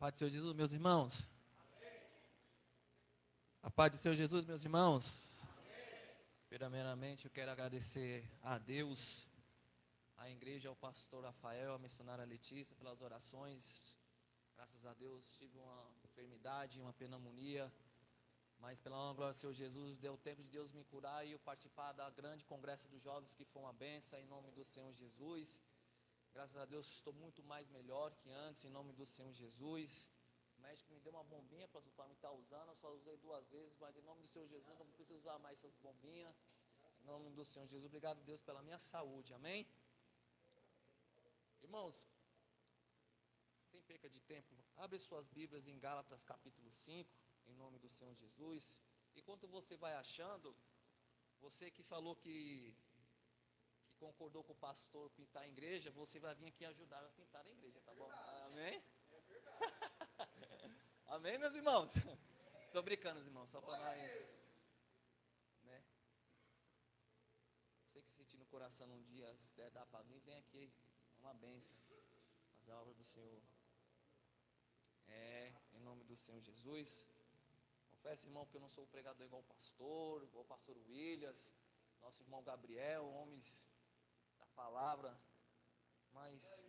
Paz do Senhor Jesus, meus irmãos. A paz do Senhor Jesus, meus irmãos. Primeiramente, eu quero agradecer a Deus, à igreja, ao pastor Rafael, à missionária Letícia, pelas orações. Graças a Deus, tive uma enfermidade, uma pneumonia, mas pela honra e glória do Senhor Jesus, deu tempo de Deus me curar e eu participar da grande congresso dos jovens, que foi uma bênção, em nome do Senhor Jesus. Graças a Deus, estou muito mais melhor que antes, em nome do Senhor Jesus. O médico me deu uma bombinha para me estar usando, eu só usei 2 vezes, mas em nome do Senhor Jesus, não preciso usar mais essas bombinhas. Em nome do Senhor Jesus, obrigado Deus pela minha saúde, amém? Irmãos, sem perca de tempo, abre suas Bíblias em Gálatas capítulo 5, em nome do Senhor Jesus. Enquanto você vai achando, você que falou que concordou com o pastor pintar a igreja, você vai vir aqui ajudar a pintar a igreja, tá bom? Amém? Amém, meus irmãos? Estou brincando, irmãos, só para nós, né? Você que sentir no coração um dia, se der dar para mim, vem aqui, uma bênção, fazer a obra do Senhor. Em nome do Senhor Jesus. Confesso, irmão, que eu não sou pregador igual o pastor Williams, nosso irmão Gabriel, homens da palavra, mas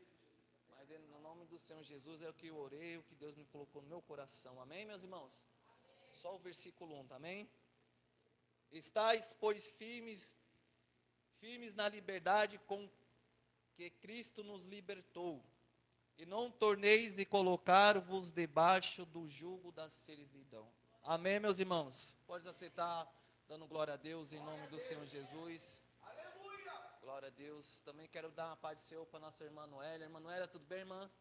no nome do Senhor Jesus é o que eu orei, o que Deus me colocou no meu coração, amém, meus irmãos? Só o versículo 1, amém? Estais, pois, firmes na liberdade com que Cristo nos libertou, e não torneis e colocar-vos debaixo do jugo da servidão. Amém, meus irmãos? Pode aceitar, dando glória a Deus em nome do Senhor Jesus. Glória a Deus. Também quero dar uma paz do Senhor para nossa irmã Noélia. Irmã Noélia, tudo bem, irmã?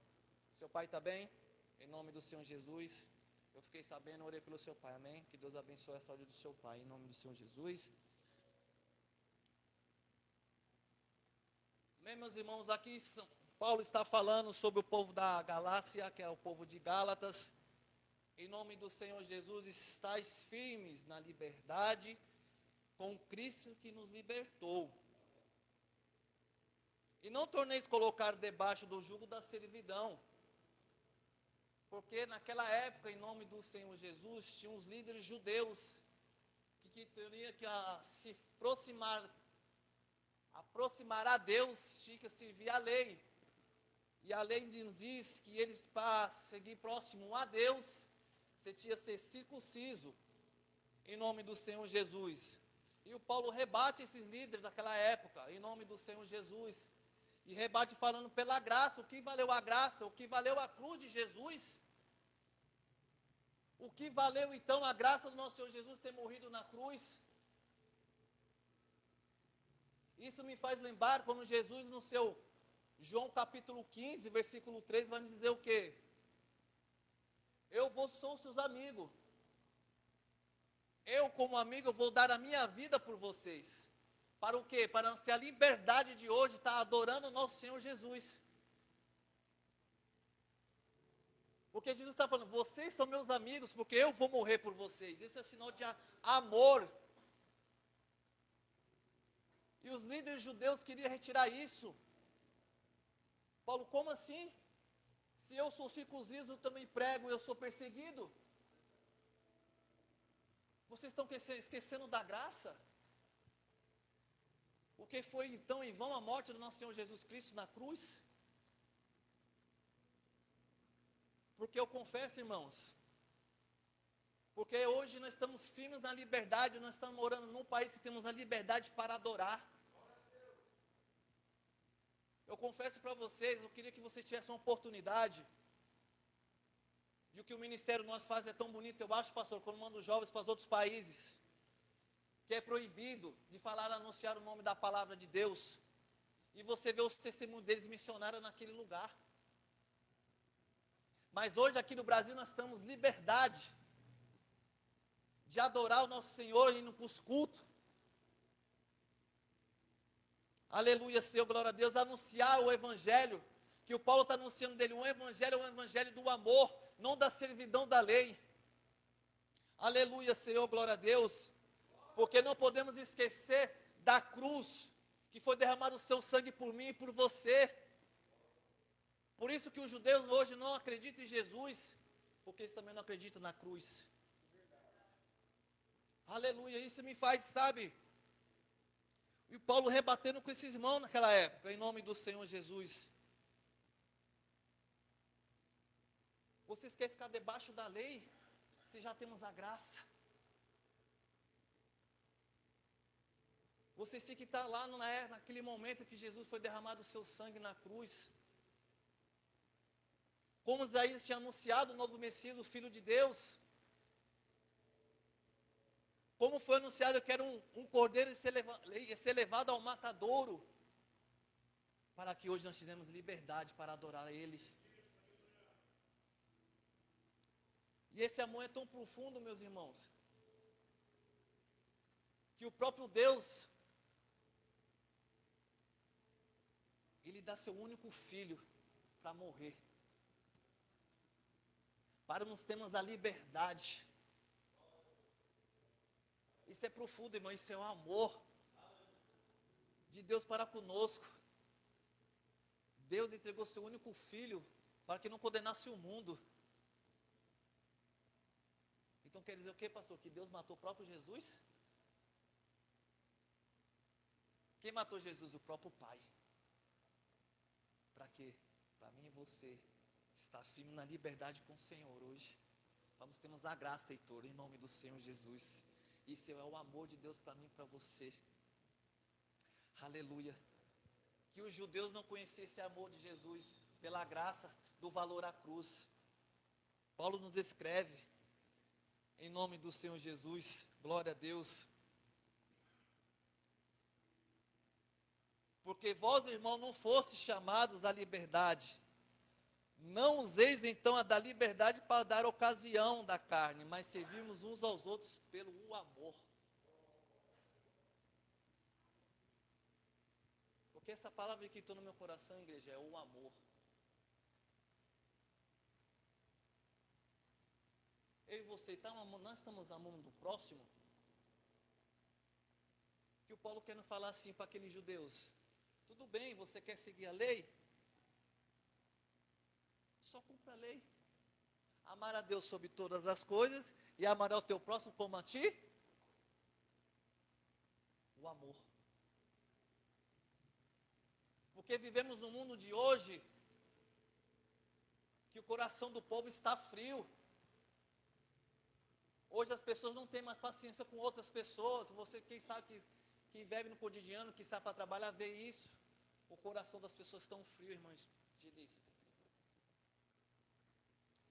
Seu pai está bem? Em nome do Senhor Jesus. Eu fiquei sabendo, orei pelo seu pai, amém? Que Deus abençoe a saúde do seu pai, em nome do Senhor Jesus. Bem, meus irmãos, aqui Paulo está falando sobre o povo da Galácia, que é o povo de Gálatas. Em nome do Senhor Jesus, estais firmes na liberdade com Cristo que nos libertou. E não torneis colocar debaixo do jugo da servidão. Porque naquela época, em nome do Senhor Jesus, tinha uns líderes judeus que teriam que se aproximar a Deus, tinha que servir a lei. E a lei nos diz que eles, para seguir próximo a Deus, você tinha que ser circunciso, em nome do Senhor Jesus. E o Paulo rebate esses líderes daquela época, em nome do Senhor Jesus. E rebate falando pela graça, o que valeu a graça, o que valeu a cruz de Jesus. O que valeu então a graça do nosso Senhor Jesus ter morrido na cruz. Isso me faz lembrar quando Jesus no seu João capítulo 15, versículo 3, vai nos dizer o quê? Eu sou seus amigos. Eu como amigo, eu vou dar a minha vida por vocês. Para o quê? Para ser a liberdade de hoje, estar adorando o nosso Senhor Jesus. Porque Jesus está falando, vocês são meus amigos, porque eu vou morrer por vocês. Esse é sinal de amor. E os líderes judeus queriam retirar isso. Paulo, como assim? Se eu sou circunciso, eu também prego, eu sou perseguido. Vocês estão esquecendo da graça? O que foi então em vão a morte do nosso Senhor Jesus Cristo na cruz? Porque eu confesso, irmãos, porque hoje nós estamos firmes na liberdade, nós estamos morando num país que temos a liberdade para adorar. Eu confesso para vocês, eu queria que vocês tivessem uma oportunidade de o que o ministério nós faz é tão bonito, eu acho, pastor, quando manda os jovens para os outros países, que é proibido de falar, anunciar o nome da palavra de Deus, e você vê os testemunhos deles missionários naquele lugar. Mas hoje aqui no Brasil nós temos liberdade de adorar o nosso Senhor indo para os cultos. Aleluia, Senhor, glória a Deus, anunciar o Evangelho, que o Paulo está anunciando dele, o Evangelho é o Evangelho do amor, não da servidão da lei. Aleluia, Senhor, glória a Deus, porque não podemos esquecer da cruz, que foi derramado o seu sangue por mim e por você. Por isso que os judeus hoje não acreditam em Jesus, porque eles também não acreditam na cruz. Aleluia, isso me faz, sabe? E Paulo rebatendo com esses irmãos naquela época, em nome do Senhor Jesus. Vocês querem ficar debaixo da lei? Se já temos a graça. Vocês tinham que estar lá naquele momento que Jesus foi derramado o seu sangue na cruz. Como Isaías tinha anunciado o novo Messias, o Filho de Deus. Como foi anunciado que era um cordeiro ia ser levado ao matadouro. Para que hoje nós tivemos liberdade para adorar a Ele. E esse amor é tão profundo, meus irmãos, que o próprio Deus, Ele dá seu único filho para morrer. Para nos termos a liberdade. Isso é profundo, irmão, isso é o amor de Deus para conosco. Deus entregou seu único filho para que não condenasse o mundo. Então quer dizer o que, pastor? Que Deus matou o próprio Jesus? Quem matou Jesus? O próprio Pai. Para quê? Para mim e você estar firme na liberdade com o Senhor hoje. Vamos termos a graça, Heitor, em nome do Senhor Jesus. Isso é o amor de Deus para mim e para você. Aleluia. Que os judeus não conheciam esse amor de Jesus pela graça do valor à cruz. Paulo nos descreve em nome do Senhor Jesus. Glória a Deus. Porque vós, irmão, não fostes chamados à liberdade. Não useis então a da liberdade para dar ocasião da carne, mas servimos uns aos outros pelo amor. Porque essa palavra que estou no meu coração, igreja, é o amor. Eu e você, nós estamos amando o próximo? Que o Paulo quer falar assim para aqueles judeus. Tudo bem, você quer seguir a lei? Só cumpra a lei. Amar a Deus sobre todas as coisas e amar ao teu próximo como a ti. O amor. Porque vivemos num mundo de hoje que o coração do povo está frio. Hoje as pessoas não têm mais paciência com outras pessoas. Você, quem sabe que vive no cotidiano, que sai para trabalhar, vê isso. O coração das pessoas está frio, irmãos.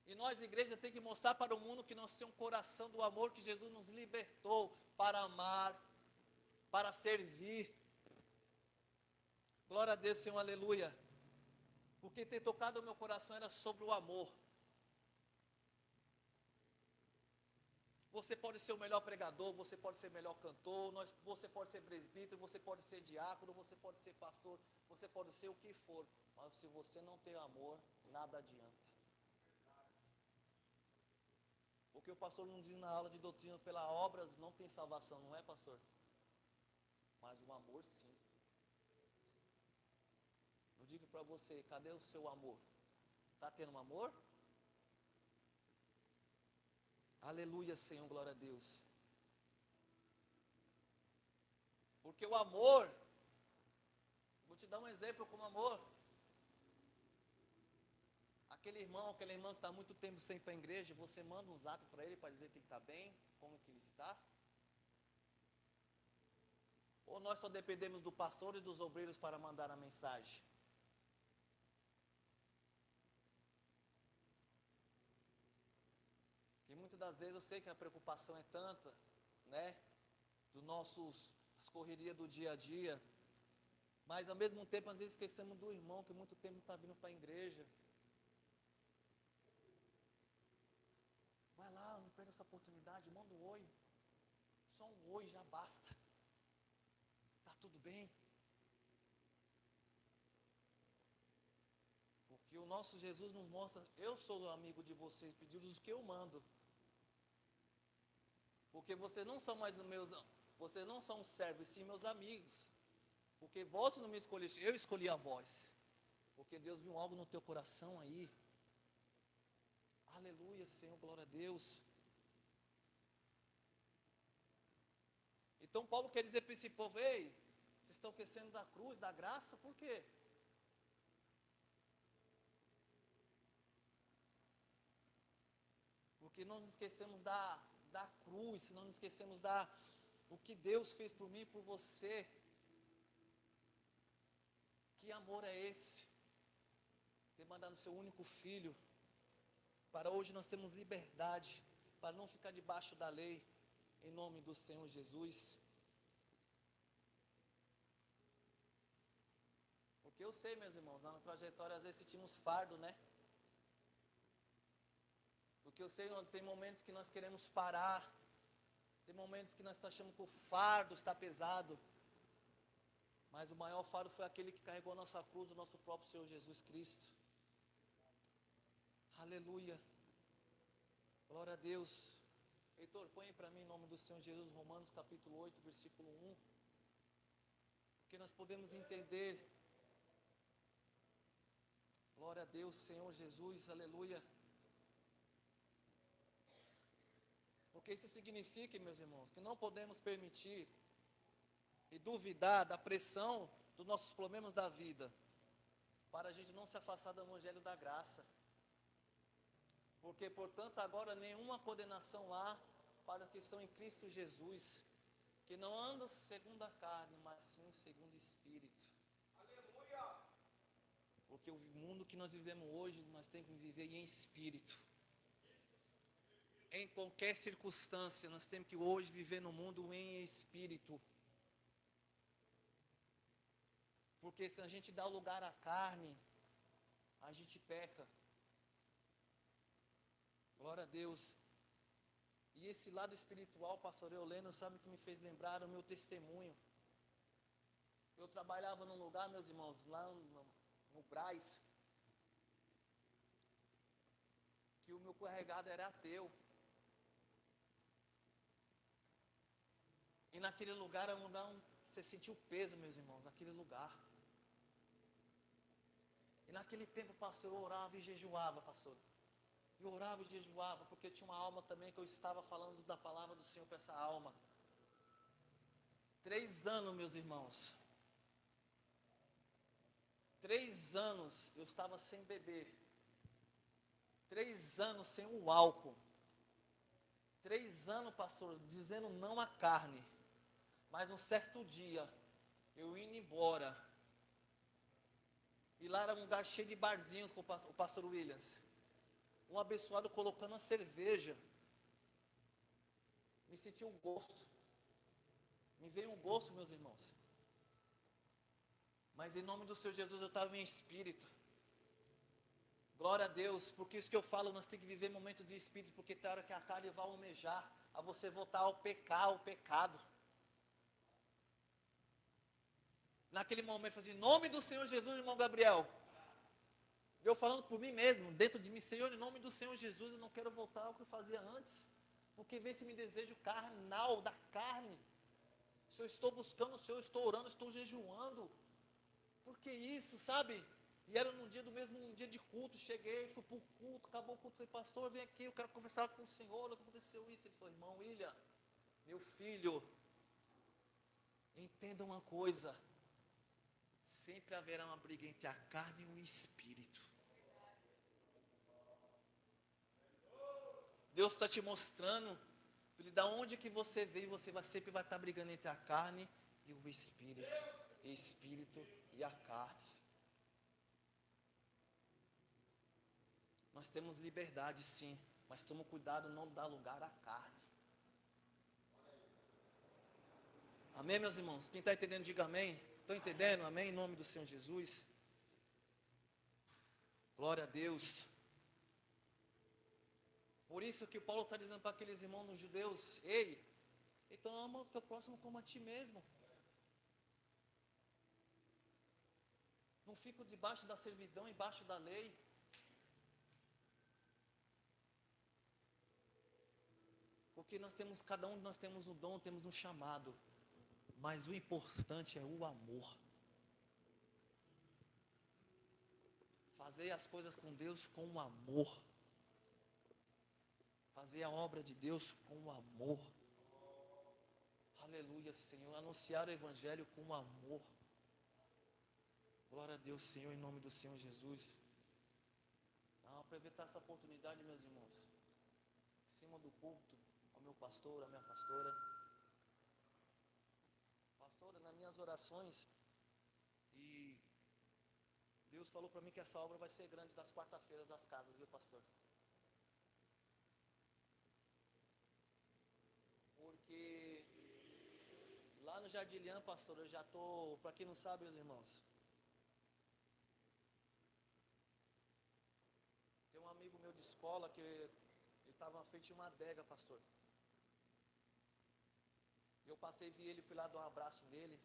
E nós, igreja, tem que mostrar para o mundo que nós temos um coração do amor que Jesus nos libertou para amar, para servir. Glória a Deus, Senhor, aleluia. O que tem tocado o meu coração era sobre o amor. Você pode ser o melhor pregador, você pode ser o melhor cantor, você pode ser presbítero, você pode ser diácono, você pode ser pastor, você pode ser o que for. Mas se você não tem amor, nada adianta. Porque o pastor não diz na aula de doutrina, pela obras não tem salvação, não é, pastor? Mas o amor sim. Eu digo para você, cadê o seu amor? Está tendo um amor? Aleluia, Senhor, glória a Deus. Porque o amor, vou te dar um exemplo como amor. Aquele irmão, aquela irmã que está muito tempo sem ir para a igreja, você manda um zap para ele para dizer que ele está bem, como que ele está? Ou nós só dependemos do pastor e dos obreiros para mandar a mensagem? E muitas das vezes eu sei que a preocupação é tanta, né? As correrias do dia a dia. Mas ao mesmo tempo, às vezes esquecemos do irmão que muito tempo não está vindo para a igreja. Vai lá, não perca essa oportunidade, manda um oi. Só um oi já basta. Está tudo bem? Porque o nosso Jesus nos mostra, eu sou o amigo de vocês, pedidos que eu mando. Porque vocês não são mais vocês não são servos, sim meus amigos. Porque vós não me escolheste, eu escolhi a vós. Porque Deus viu algo no teu coração aí. Aleluia, Senhor, glória a Deus. Então Paulo quer dizer para esse povo: ei, vocês estão esquecendo da cruz, da graça, por quê? Porque nós nos esquecemos da cruz, não nos esquecemos o que Deus fez por mim e por você. Que amor é esse? Ter mandado seu único filho, para hoje nós termos liberdade, para não ficar debaixo da lei, em nome do Senhor Jesus. Porque eu sei, meus irmãos, na trajetória às vezes sentimos fardo, né? Porque eu sei, tem momentos que nós queremos parar, tem momentos que nós achamos que o fardo está pesado, mas o maior fardo foi aquele que carregou a nossa cruz, o nosso próprio Senhor Jesus Cristo. Aleluia, glória a Deus. Heitor, põe para mim em nome do Senhor Jesus, Romanos capítulo 8, versículo 1, porque nós podemos entender, glória a Deus, Senhor Jesus, aleluia. Porque isso significa, meus irmãos, que não podemos permitir e duvidar da pressão dos nossos problemas da vida, para a gente não se afastar do evangelho da graça. Porque, portanto, agora nenhuma condenação há para os que estão em Cristo Jesus, que não andam segundo a carne, mas sim segundo o Espírito. Aleluia! Porque o mundo que nós vivemos hoje, nós temos que viver em Espírito. Em qualquer circunstância, nós temos que hoje viver no mundo em Espírito. Porque se a gente dá lugar à carne, a gente peca. Glória a Deus. E esse lado espiritual, pastor Euleno, sabe o que me fez lembrar o meu testemunho? Eu trabalhava num lugar, meus irmãos, lá no Brás, que o meu carregado era ateu. E naquele lugar, você sentiu o peso, meus irmãos, naquele lugar. E naquele tempo, pastor, eu orava e jejuava, pastor. Eu orava e jejuava, porque tinha uma alma também que eu estava falando da palavra do Senhor para essa alma. 3 anos, meus irmãos. 3 anos eu estava sem beber. 3 anos sem o álcool. 3 anos, pastor, dizendo não à carne. Mas um certo dia, eu indo embora. E lá era um lugar cheio de barzinhos com o pastor Williams. Um abençoado colocando a cerveja. Me senti um gosto. Me veio um gosto, meus irmãos. Mas em nome do Senhor Jesus eu estava em espírito. Glória a Deus. Porque isso que eu falo, nós temos que viver momentos de espírito. Porque tem hora que a carne vai almejar a você voltar ao pecado. Naquele momento eu falei assim, em nome do Senhor Jesus, irmão Gabriel. Eu falando por mim mesmo, dentro de mim, Senhor, em nome do Senhor Jesus, eu não quero voltar ao que eu fazia antes. Porque vem esse me desejo carnal, da carne. Se eu estou buscando o Senhor, eu estou orando, estou jejuando. Por que isso, sabe? E era num dia de culto, cheguei, fui para o culto, acabou o culto, falei, pastor, vem aqui, eu quero conversar com o Senhor, o que aconteceu isso? Ele falou, irmão William, meu filho, entenda uma coisa, sempre haverá uma briga entre a carne e o espírito. Deus está te mostrando, da onde que você veio, você sempre vai estar brigando entre a carne e o espírito e a carne. Nós temos liberdade sim, mas toma cuidado não dar lugar à carne. Amém, meus irmãos? Quem está entendendo, diga amém. Estão entendendo? Amém, em nome do Senhor Jesus. Glória a Deus. Por isso que Paulo está dizendo para aqueles irmãos nos judeus, ei, então ama o teu próximo como a ti mesmo. Não fico debaixo da servidão, embaixo da lei. Porque cada um de nós temos um dom, temos um chamado. Mas o importante é o amor. Fazer as coisas com Deus com amor. Fazer a obra de Deus com amor. Aleluia, Senhor. Anunciar o Evangelho com amor. Glória a Deus, Senhor, em nome do Senhor Jesus. Aproveitar essa oportunidade, meus irmãos. Em cima do púlpito, ao meu pastor, à minha pastora. Pastora, nas minhas orações, e Deus falou para mim que essa obra vai ser grande das quarta-feiras das casas, viu, pastor? Porque lá no Jardilian, pastor, eu já estou, para quem não sabe, meus irmãos, tem um amigo meu de escola que ele estava feito uma adega, pastor. Eu passei, vi ele, fui lá dar um abraço nele.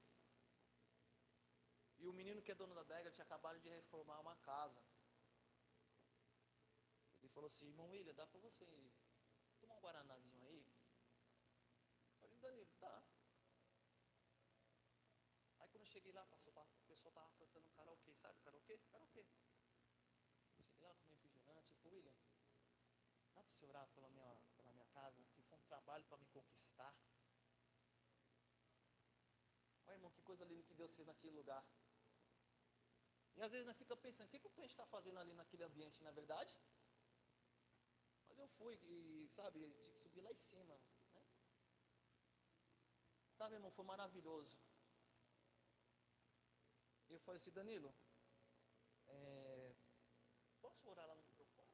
E o menino que é dono da adega tinha acabado de reformar uma casa. Ele falou assim: irmão William, dá para você tomar um guaranazinho aí? Eu falei: Danilo, dá. Aí quando eu cheguei lá, pastor, o pessoal estava cantando karaokê, sabe? Karaokê? Karaokê. Cheguei lá, tomei refrigerante. Eu falei: William, dá para você orar pela minha casa? Que foi um trabalho para me conquistar. Olha, irmão, que coisa linda que Deus fez naquele lugar. E às vezes nós fica pensando: o que o crente está fazendo ali naquele ambiente, não é verdade? Mas eu fui e, sabe, tinha que subir lá em cima, né? Sabe, irmão, foi maravilhoso. Eu falei assim: Danilo, posso orar lá no microfone?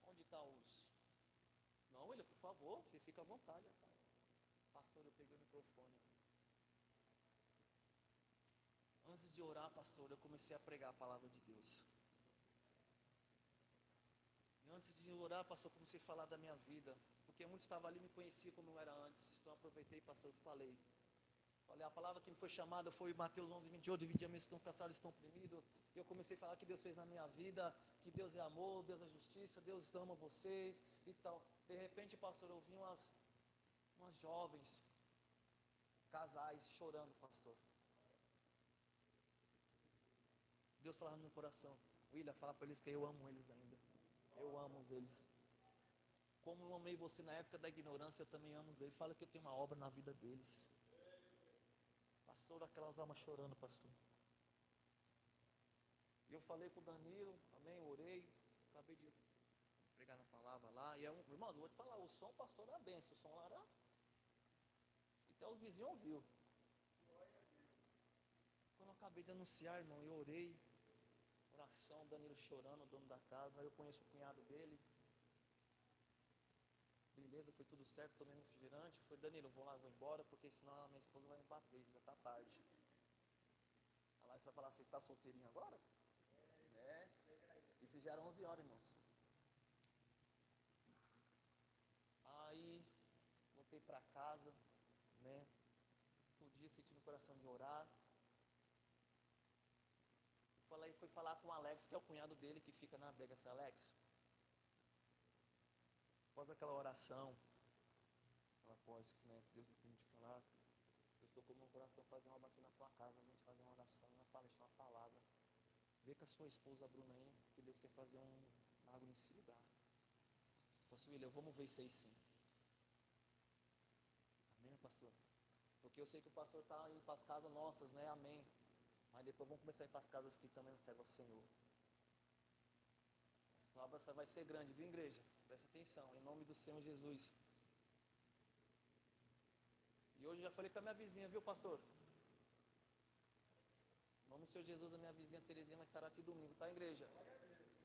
Onde está os... Não, William, por favor, você fica à vontade. Pastor, eu peguei o microfone. Antes de orar, pastor, eu comecei a pregar a palavra de Deus. E antes de orar, pastor, eu comecei a falar da minha vida. Porque muitos estavam ali e me conheciam como eu era antes. Então eu aproveitei, pastor, e falei. A palavra que me foi chamada foi Mateus 11, 28. Vinde a mim, estão cansados, estão oprimidos. E eu comecei a falar que Deus fez na minha vida. Que Deus é amor, Deus é justiça, Deus ama vocês e tal. De repente, pastor, eu vi umas jovens, casais, chorando, pastor. Deus falava no meu coração: William, fala para eles que eu amo eles ainda. Eu amo eles. Como eu amei você na época da ignorância, eu também amo eles. Fala que eu tenho uma obra na vida deles. Pastor, aquelas almas chorando, pastor. E eu falei com o Danilo, amém, orei. Acabei de pregar na palavra lá. E irmão, eu vou te falar, o som, pastor, era benção. O som lá era... Até os vizinhos ouviram. Quando eu acabei de anunciar, irmão, eu orei. Oração, o Danilo chorando, o dono da casa. Eu conheço o cunhado dele. Beleza, foi tudo certo, tomei um refrigerante. Foi: Danilo, vou lá, vou embora, porque senão a minha esposa vai me bater, já está tarde. Aí lá você vai falar: você está solteirinho agora? É. Isso já era 11 horas, irmãos. Aí, voltei para casa, né? Um dia senti no coração de orar. Fui falar com o Alex, que é o cunhado dele, que fica na adega. Falei: Alex, após aquela oração, após, né, que Deus me permite falar, Deus tocou no meu coração fazer uma aqui na tua casa, a gente fazer uma oração, uma palestra, uma palavra. Vê com a sua esposa, a Bruna, aí, que Deus quer fazer algo nesse lugar. Eu falei assim: William, vamos ver isso aí sim. Amém, pastor? Porque eu sei que o pastor está indo para as casas nossas, né? Amém. Mas depois vamos começar a ir para as casas que também não servem ao Senhor. Essa obra vai ser grande, viu, igreja? Presta atenção, em nome do Senhor Jesus. E hoje eu já falei com a minha vizinha, viu, pastor? Em nome do Senhor Jesus, a minha vizinha Terezinha vai estar aqui domingo, tá, igreja?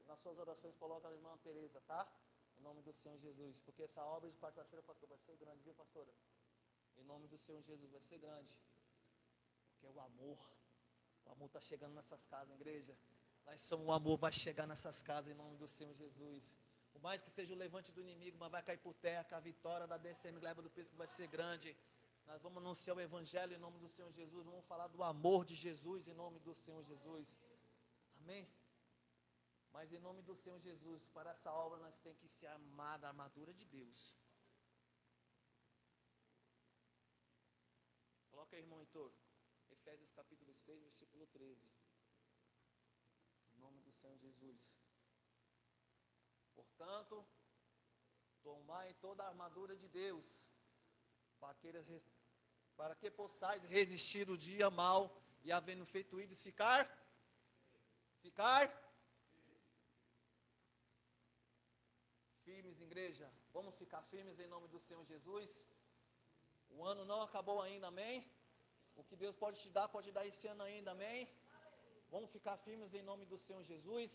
Nas suas orações, coloca a irmã Tereza, tá? Em nome do Senhor Jesus. Porque essa obra de quarta-feira, pastor, vai ser grande, viu, pastora? Em nome do Senhor Jesus, vai ser grande. Porque é o amor está chegando nessas casas, igreja. Nós somos o amor, vai chegar nessas casas em nome do Senhor Jesus. Por mais que seja o levante do inimigo, mas vai cair por terra, que a vitória da DCM Gleba do Prisco vai ser grande. Nós vamos anunciar o Evangelho em nome do Senhor Jesus. Vamos falar do amor de Jesus em nome do Senhor Jesus. Amém? Mas em nome do Senhor Jesus, para essa obra nós temos que se armar da armadura de Deus. Coloca aí, irmão Heitor. Efésios capítulo 6, versículo 13. Senhor Jesus. Portanto, tomai toda a armadura de Deus, para que possais resistir o dia mau, e havendo feito isso, ficar firmes, igreja. Vamos ficar firmes em nome do Senhor Jesus. O ano não acabou ainda, amém? O que Deus pode dar esse ano ainda, amém? Vamos ficar firmes em nome do Senhor Jesus.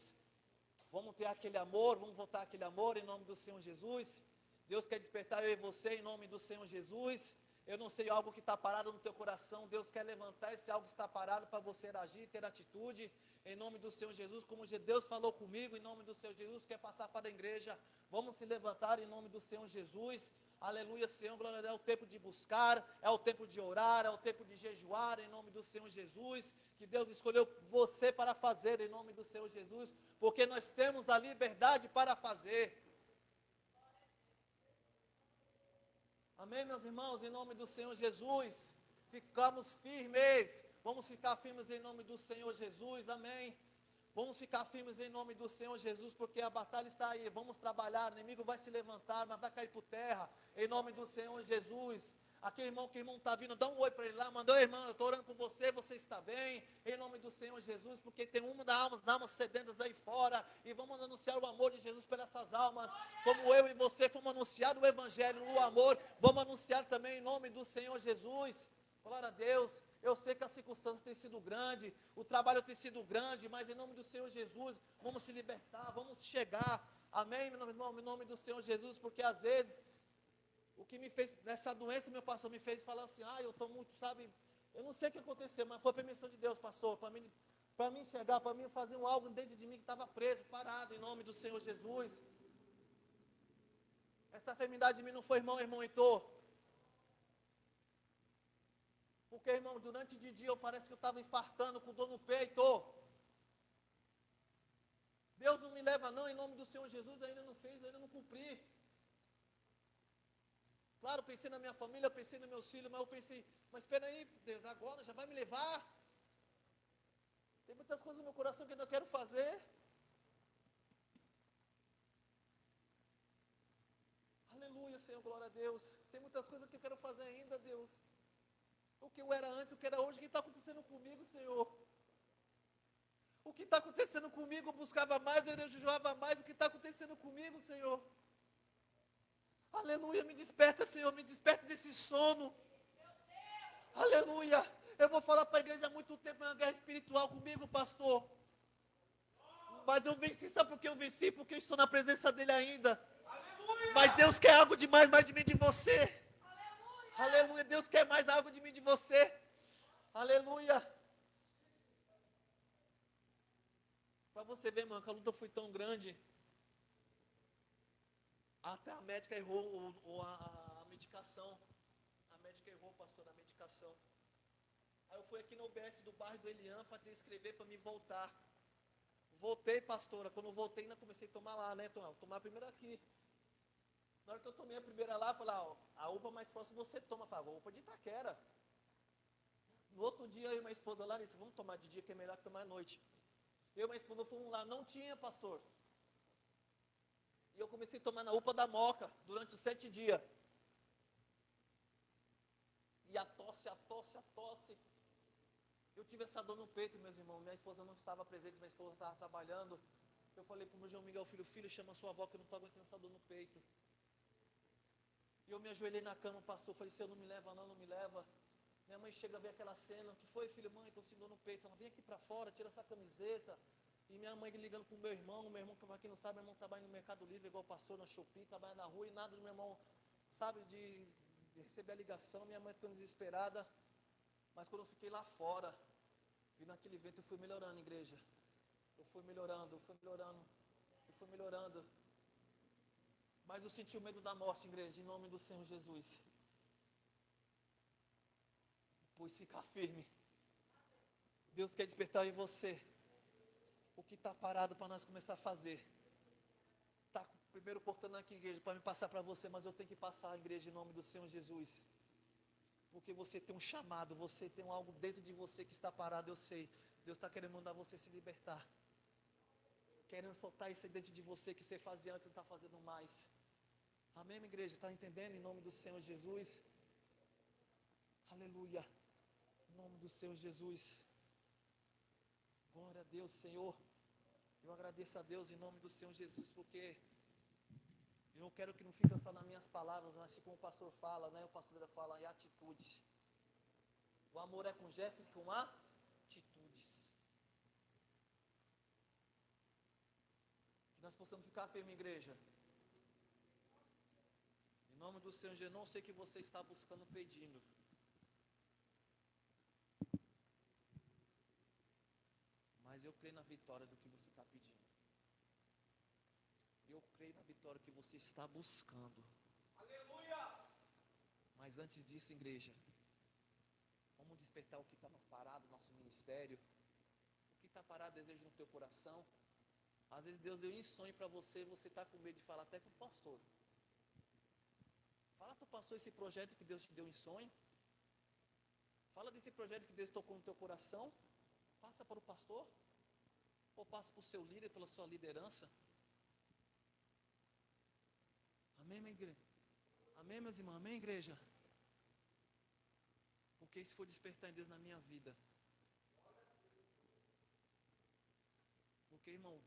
Vamos ter aquele amor, vamos voltar aquele amor em nome do Senhor Jesus. Deus quer despertar eu e você em nome do Senhor Jesus. Eu não sei algo que está parado no teu coração. Deus quer levantar esse algo que está parado para você agir, ter atitude em nome do Senhor Jesus. Como Deus falou comigo em nome do Senhor Jesus, quer passar para a igreja. Vamos se levantar em nome do Senhor Jesus. Aleluia, Senhor, glória a Deus. É o tempo de buscar, é o tempo de orar, é o tempo de jejuar em nome do Senhor Jesus. Que Deus escolheu você para fazer em nome do Senhor Jesus, porque nós temos a liberdade para fazer. Amém, meus irmãos, em nome do Senhor Jesus. Ficamos firmes. Vamos ficar firmes em nome do Senhor Jesus, amém. Vamos ficar firmes em nome do Senhor Jesus, porque a batalha está aí. Vamos trabalhar, o inimigo vai se levantar, mas vai cair por terra, em nome do Senhor Jesus. Aquele irmão que o irmão está vindo, dá um oi para ele lá, mandou, irmão, eu estou orando por você, você está bem, em nome do Senhor Jesus, porque tem uma das almas sedentas aí fora, e vamos anunciar o amor de Jesus por essas almas, como eu e você fomos anunciar o Evangelho, o amor, vamos anunciar também em nome do Senhor Jesus. Glória a Deus. Eu sei que as circunstâncias têm sido grandes, o trabalho tem sido grande, mas em nome do Senhor Jesus, vamos se libertar, vamos chegar, amém, meu irmão, em nome do Senhor Jesus, porque às vezes, o que me fez, nessa doença, meu pastor me fez falar assim, eu estou muito, sabe, eu não sei o que aconteceu, mas foi permissão de Deus, pastor, para mim chegar, para mim fazer algo dentro de mim que estava preso, parado, em nome do Senhor Jesus. Essa enfermidade de mim não foi irmão, Heitor. Porque, irmão, durante o dia parece que eu estava infartando com dor no peito. Deus não me leva não, em nome do Senhor Jesus, ainda não fez, ainda não cumpri. Claro, pensei na minha família, pensei nos meus filhos, mas eu pensei, mas espera aí, Deus, agora já vai me levar? Tem muitas coisas no meu coração que eu ainda quero fazer. Aleluia, Senhor, glória a Deus. Tem muitas coisas que eu quero fazer ainda, Deus. O que eu era antes, o que era hoje, o que está acontecendo comigo, Senhor? O que está acontecendo comigo? Eu buscava mais, eu jejuava mais. O que está acontecendo comigo, Senhor? Aleluia, me desperta, Senhor, me desperta desse sono. Aleluia. Eu vou falar para a igreja há muito tempo, é uma guerra espiritual comigo, pastor. Mas eu venci, sabe por que eu venci? Porque eu estou na presença dele ainda. Mas Deus quer algo demais, mais de mim, de você. Aleluia, Deus quer mais algo de mim, de você. Aleluia. Para você ver, mano, que a luta foi tão grande. Até a médica errou a medicação. A médica errou, pastor, a medicação. Aí eu fui aqui no UBS do bairro do Elian para te escrever para me voltar. Voltei, pastora. Quando eu voltei, ainda comecei a tomar lá, né? Tomar primeiro aqui. Na hora que eu tomei a primeira lá, eu falei, a UPA mais próxima você toma. Eu falei, a UPA de Itaquera. No outro dia, eu e minha esposa lá, disse, vamos tomar de dia que é melhor que tomar à noite. Eu e minha esposa fomos lá, não tinha, pastor. E eu comecei a tomar na UPA da Moca, durante os 7 dias. E a tosse. Eu tive essa dor no peito, meus irmãos. Minha esposa não estava presente, minha esposa estava trabalhando. Eu falei para o meu João Miguel, filho, chama sua avó que eu não estou aguentando essa dor no peito. E eu me ajoelhei na cama, pastor, falei, Senhor, não me leva não, não me leva. Minha mãe chega a ver aquela cena, o que foi, filho, mãe, estou sentindo no peito. Ela, vem aqui para fora, tira essa camiseta. E minha mãe ligando para o meu irmão, para quem não sabe, meu irmão trabalha no Mercado Livre, igual pastor na Shopee, trabalha na rua, e nada do meu irmão, sabe, de receber a ligação. Minha mãe ficou desesperada. Mas quando eu fiquei lá fora, vi naquele vento, eu fui melhorando, igreja. Eu fui melhorando. Mas eu senti o medo da morte, igreja, em nome do Senhor Jesus. Pois ficar firme. Deus quer despertar em você o que está parado para nós começar a fazer. Está primeiro cortando aqui, igreja, para me passar para você, mas eu tenho que passar, igreja, em nome do Senhor Jesus. Porque você tem um chamado, você tem algo dentro de você que está parado, eu sei. Deus está querendo mandar você se libertar. querendo soltar isso aí dentro de você que você fazia antes e não está fazendo mais. Amém, minha igreja? Está entendendo? Em nome do Senhor Jesus. Aleluia. Em nome do Senhor Jesus. Glória a Deus, Senhor. Eu agradeço a Deus em nome do Senhor Jesus, porque eu não quero que não fique só nas minhas palavras, mas assim como o pastor fala, né? O pastor fala em atitudes. O amor é com gestos, com atitudes. Que nós possamos ficar firmes, igreja. Em nome do Senhor Jesus, eu não sei o que você está buscando, pedindo. Mas eu creio na vitória do que você está pedindo. Eu creio na vitória que você está buscando. Aleluia! Mas antes disso, igreja, vamos despertar o que está parado, nosso ministério. O que está parado, desejo no teu coração. Às vezes Deus deu um sonho para você e você está com medo de falar até para o pastor. Fala para o pastor esse projeto que Deus te deu em sonho. Fala desse projeto que Deus tocou no teu coração. Passa para o pastor. Ou passa para o seu líder, pela sua liderança. Amém, minha igreja? Amém, meus irmãos? Amém, igreja? Porque isso foi despertar em Deus na minha vida. Porque, irmão,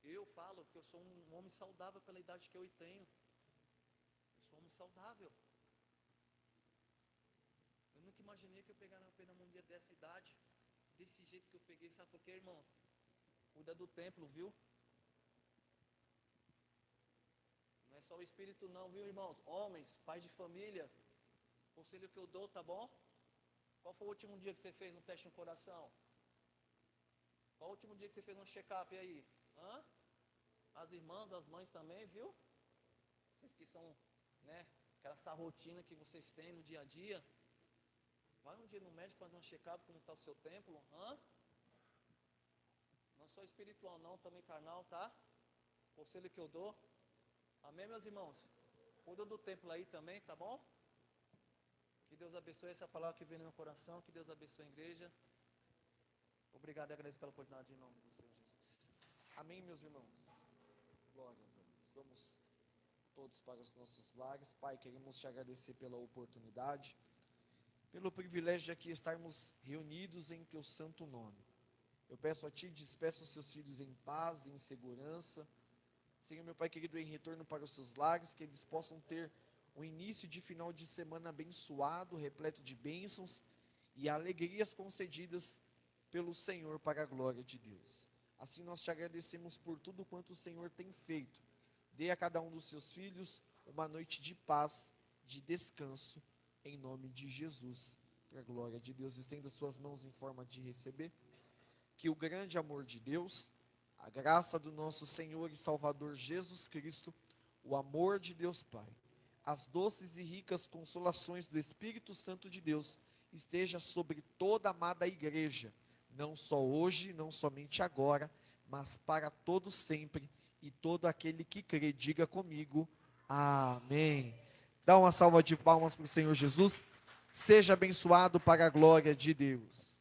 eu falo que eu sou um homem saudável pela idade que eu tenho. Eu sou um homem saudável. Eu nunca imaginei que eu pegaria apenas um dia dessa idade, desse jeito que eu peguei. Sabe por quê, irmão? Cuida do templo, viu? Não é só o espírito não, viu, irmãos? Homens, pais de família, conselho que eu dou, tá bom? Qual foi o último dia que você fez um teste no coração? Qual o último dia que você fez um check-up aí? Hã? As irmãs, as mães também, viu? Vocês que são, né, aquela rotina que vocês têm no dia a dia. Vai um dia no médico fazer um check-up como está o seu templo. Hã? Não só espiritual não, também carnal, tá? Conselho que eu dou. Amém, meus irmãos? Cuida do templo aí também, tá bom? Que Deus abençoe essa palavra que vem no meu coração. Que Deus abençoe a igreja. Obrigado e agradeço pela oportunidade em nome do Senhor Jesus. Amém, meus irmãos? Glórias a Deus. Vamos todos para os nossos lares. Pai, queremos te agradecer pela oportunidade, pelo privilégio de aqui estarmos reunidos em teu santo nome. Eu peço a ti, despeço os seus filhos em paz e em segurança. Senhor, meu Pai querido, em retorno para os seus lares, que eles possam ter um início de final de semana abençoado, repleto de bênçãos e alegrias concedidas pelo Senhor para a glória de Deus. Assim nós te agradecemos por tudo quanto o Senhor tem feito. Dê a cada um dos seus filhos uma noite de paz, de descanso, em nome de Jesus, para a glória de Deus. Estenda suas mãos em forma de receber. Que o grande amor de Deus, a graça do nosso Senhor e Salvador Jesus Cristo, o amor de Deus Pai, as doces e ricas consolações do Espírito Santo de Deus, esteja sobre toda a amada igreja, não só hoje, não somente agora, mas para todo sempre, e todo aquele que crê, diga comigo, amém. Dá uma salva de palmas para o Senhor Jesus, seja abençoado para a glória de Deus.